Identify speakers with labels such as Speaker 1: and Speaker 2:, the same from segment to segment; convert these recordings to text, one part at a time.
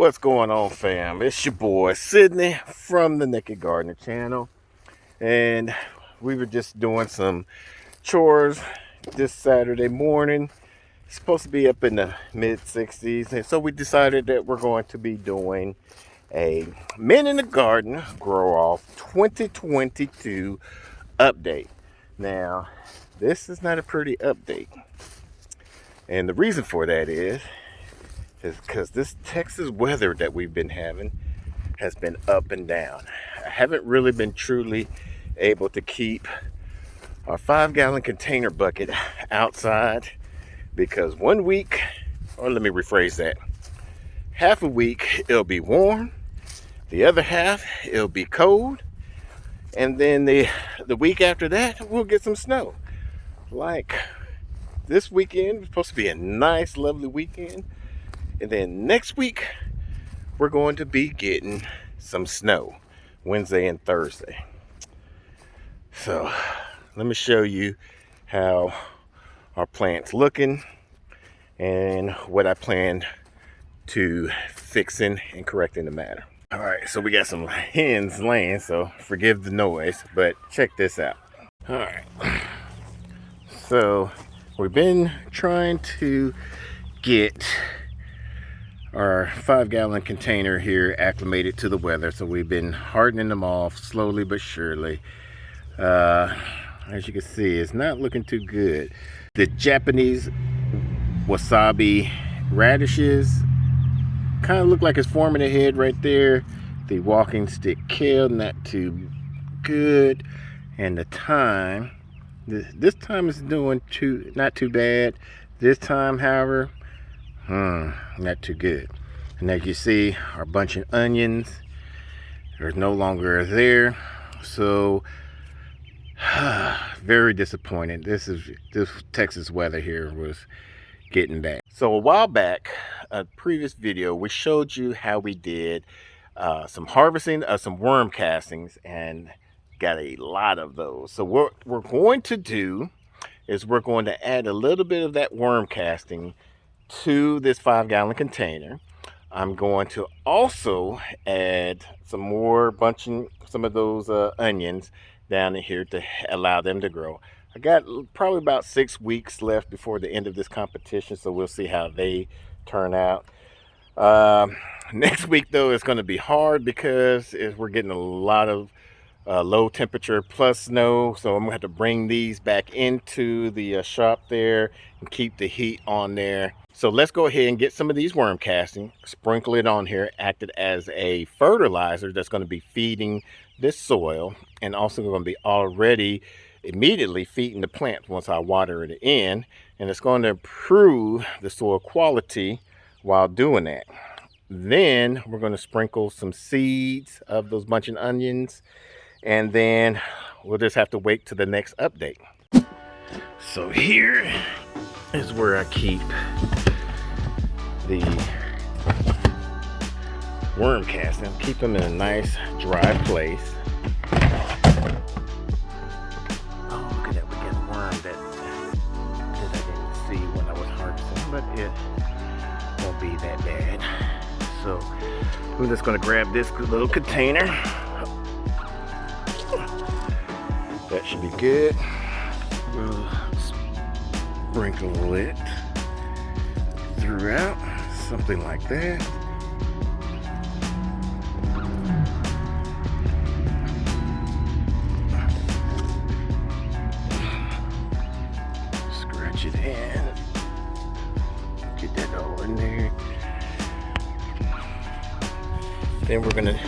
Speaker 1: What's going on, fam? It's your boy Sydney from the Naked Gardener channel, and we were just doing some chores this Saturday morning. It's supposed to be up in the mid-60s, and so we decided that we're going to be doing a Men in the Garden Grow Off 2022 update. Now, this is not a pretty update, and the reason for that is because this Texas weather that we've been having has been up and down. I haven't really been truly able to keep our 5-gallon container bucket outside because one week, or let me rephrase that, half a week it'll be warm, the other half it'll be cold, and then the week after that we'll get some snow. Like this weekend was supposed to be a nice, lovely weekend. And then next week, we're going to be getting some snow Wednesday and Thursday. So let me show you how our plant's looking and what I plan to fixing and correcting the matter. All right, so we got some hens laying, so forgive the noise, but check this out. All right, so we've been trying to get our 5-gallon container here acclimated to the weather, so we've been hardening them off slowly but surely. As you can see, it's not looking too good. The Japanese wasabi radishes kind of look like it's forming a head right there. The walking stick kale, not too good. And the thyme, this time is doing not too bad. This time, however, not too good. And as you see, our bunch of onions are no longer there. So very disappointed. This Texas weather here was getting bad. So a while back, a previous video, we showed you how we did some harvesting of some worm castings and got a lot of those. So what we're going to do is we're going to add a little bit of that worm casting to this 5-gallon container. I'm going to also add some more bunching, some of those onions down in here to allow them to grow. I got probably about 6 weeks left before the end of this competition, so we'll see how they turn out. Next week though, it's going to be hard because we're getting a lot of low temperature plus snow, so I'm gonna have to bring these back into the shop there and keep the heat on there. So let's go ahead and get some of these worm casting, sprinkle it on here, act it as a fertilizer that's going to be feeding this soil, and also going to be already immediately feeding the plants once I water it in, and it's going to improve the soil quality while doing that. Then we're going to sprinkle some seeds of those bunching onions, and then we'll just have to wait to the next update. So here is where I keep the worm casting. Keep them in a nice dry place. Oh, look at that. We got a worm that I didn't see when I was harvesting, but it won't be that bad. So we're just going to grab this little container. That should be good. We'll sprinkle it throughout, something like that. Scratch it in. Get that all in there. Then we're gonna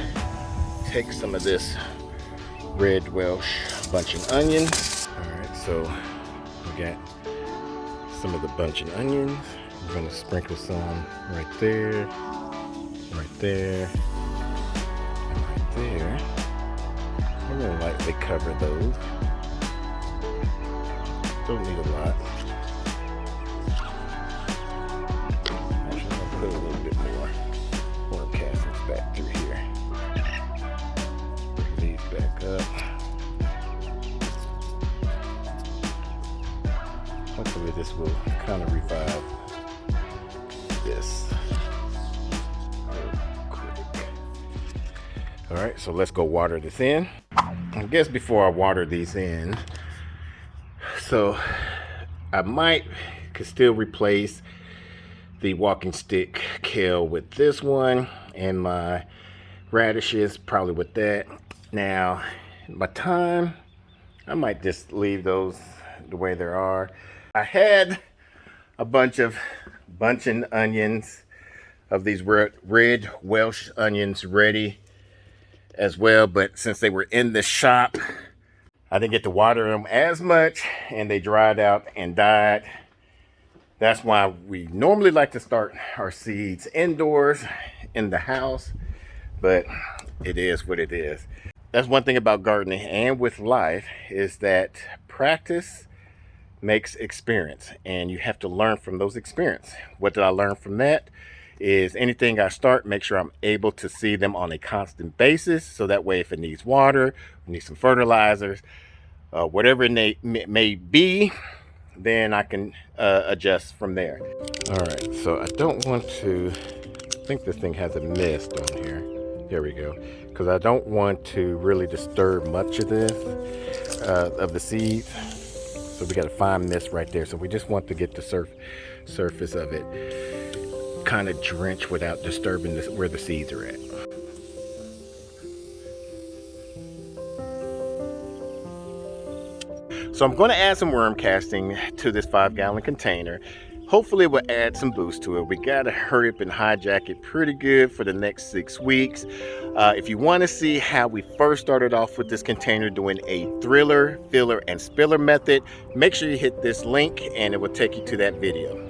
Speaker 1: take some of this red Welsh bunching onions. All right, so we got some of the bunching onions. We're going to sprinkle some right there, right there, and right there. I'm going to lightly cover those. Don't need a lot. Actually, I'm going to put a little bit more castings back through here. Put these back up. Hopefully this will kind of revive this. All right, so let's go water this in. I guess before I water these in, so I could still replace the walking stick kale with this one, and my radishes probably with that. Now, by time, I might just leave those the way they are. I had a bunch of bunching onions, of these red Welsh onions ready as well, but since they were in the shop, I didn't get to water them as much and they dried out and died. That's why we normally like to start our seeds indoors in the house, but it is what it is. That's one thing about gardening and with life, is that practice makes experience, and you have to learn from those experiences. What did I learn from that? Is anything I start, make sure I'm able to see them on a constant basis, so that way if it needs water, needs some fertilizers, whatever it may be, then I can adjust from there. All right, so I don't want to, I think this thing has a mist on here. There we go. Because I don't want to really disturb much of this, of the seeds. So we got a fine mist right there. So we just want to get the surface of it kind of drenched without disturbing where the seeds are at. So I'm going to add some worm casting to this 5-gallon container. Hopefully it will add some boost to it. We got to hurry up and hijack it pretty good for the next 6 weeks. If you want to see how we first started off with this container doing a thriller, filler, and spiller method, make sure you hit this link and it will take you to that video.